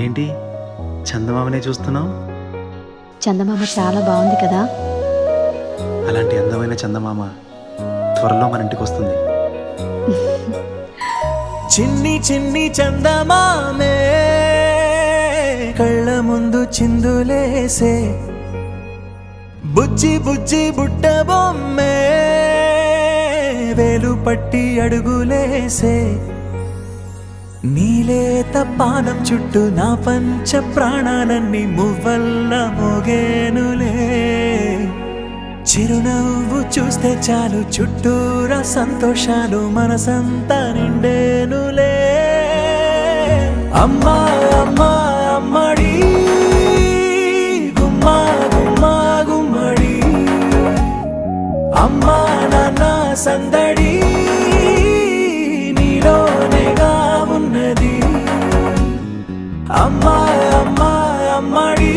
ఏంటి చందమామనే చూస్తున్నావు? చందమామ చాలా బాగుంది కదా. అలాంటి అందమైన చందమామ త్వరలో మన ఇంటికి వస్తుంది. చిన్ని చిన్ని చందమామే కళ్ళ ముందు చిందులేసే, బుజ్జి బుజ్జి బుట్ట బొమ్మే వేలు పట్టి అడుగులేసే, నీలేత పానం చుట్టూ నా పంచ ప్రాణాలన్నీ మువ్వల్ల మోగేనులే, చిరునవ్వు చూస్తే చాలు చుట్టూరా సంతోషాలు మనసంతా నిండేనులే. అమ్మా అమ్మా అమ్మడి గుమ్మా గుమ్మా గుమ్మడి, అమ్మా నాన్న సందడి నీలోనేగా ఉన్నది. అమ్మా అమ్మా అమ్మడి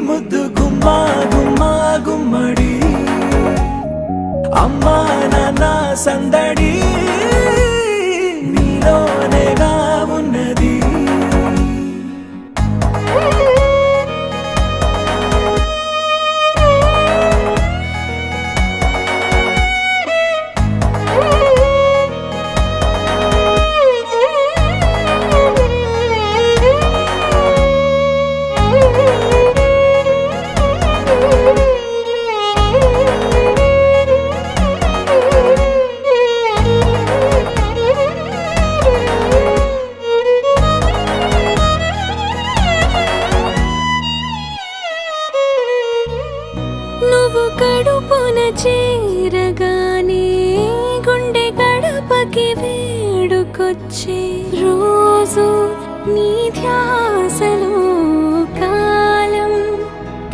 ముద్దు గుమ్మా గుమ్మా గుమ్మడి, అమ్మా నాన్న సందడి నీలోనేగా ఉన్నది. నువ్వు కడుపున చేరగానే గుండె గడపకి వేడుకొచ్చే, రోజు నీ ధ్యాసలో కాలం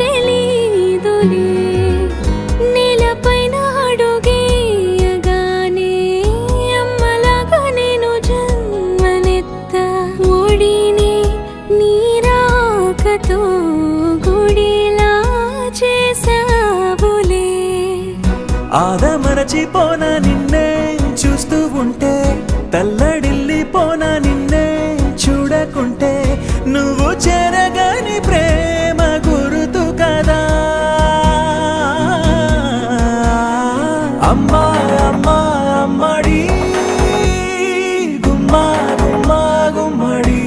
తెలీదులే, నేలపైన అడుగేయగానే అమ్మలాగా నేను జన్మనెత్త, ఒడిని నీ రాకతో గుడిలా చేసావులే. ఆదమరచిపోనా నిన్నే చూస్తూ ఉంటే, తల్లడిల్లిపోనా నిన్నే చూడకుంటే, నువ్వు చెరగని ప్రేమ గురుతు కదా. అమ్మా అమ్మా అమ్మడి గుమ్మా గుమ్మా గుమ్మడి,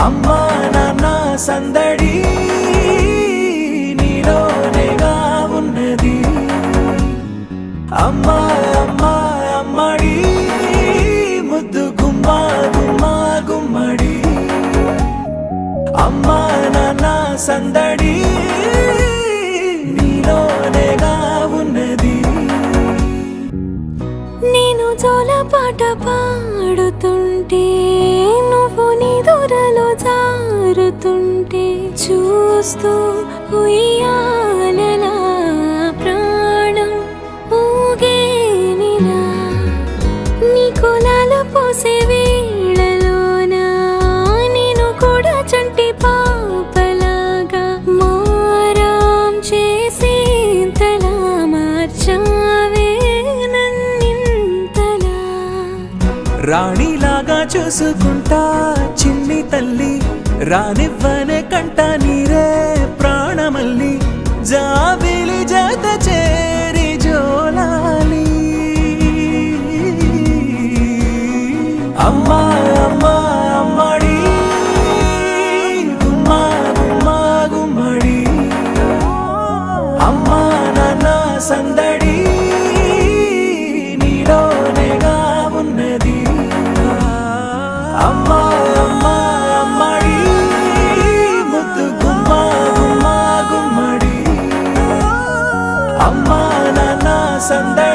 అమ్మా నాన్న సందడి నీలోనేగా ఉన్నది. అమ్మా అమ్మా అమ్మడి ముద్దు గుమ్మా గుమ్మా గుమ్మడి, అమ్మా నాన్న సందడి నీలోనేగా ఉన్నది. నేను జోలపాట పాడుతుంటే, నువ్వు నీ దూరలో జారుతుంటే, చూస్తూ ఉయ్యాలలా ప్రాణం ఊగేనిలా, నీ కులాల పోసే వేళలోనా నేను కూడా చంటి పాపలాగా మారాం చేసేంతలా మార్చావే నన్నింతలా. రాణిలాగా చూసుకుంటా చిన్ని తల్లి, రానివ్వనే కంట నీరే ప్రాణమల్లి, జాబిలి జత చేరి జోలాలి. అమ్మా అమ్మా అమ్మడి గుమ్మా గుమ్మా గుమ్మడి, అమ్మా నాన్న సందడి నీలోనేగా ఉన్నది. అమ్మా అమ్మా అమ్మడి ముద్దు గుమ్మా గుమ్మా గుమ్మడి, అమ్మా నాన్న సందడి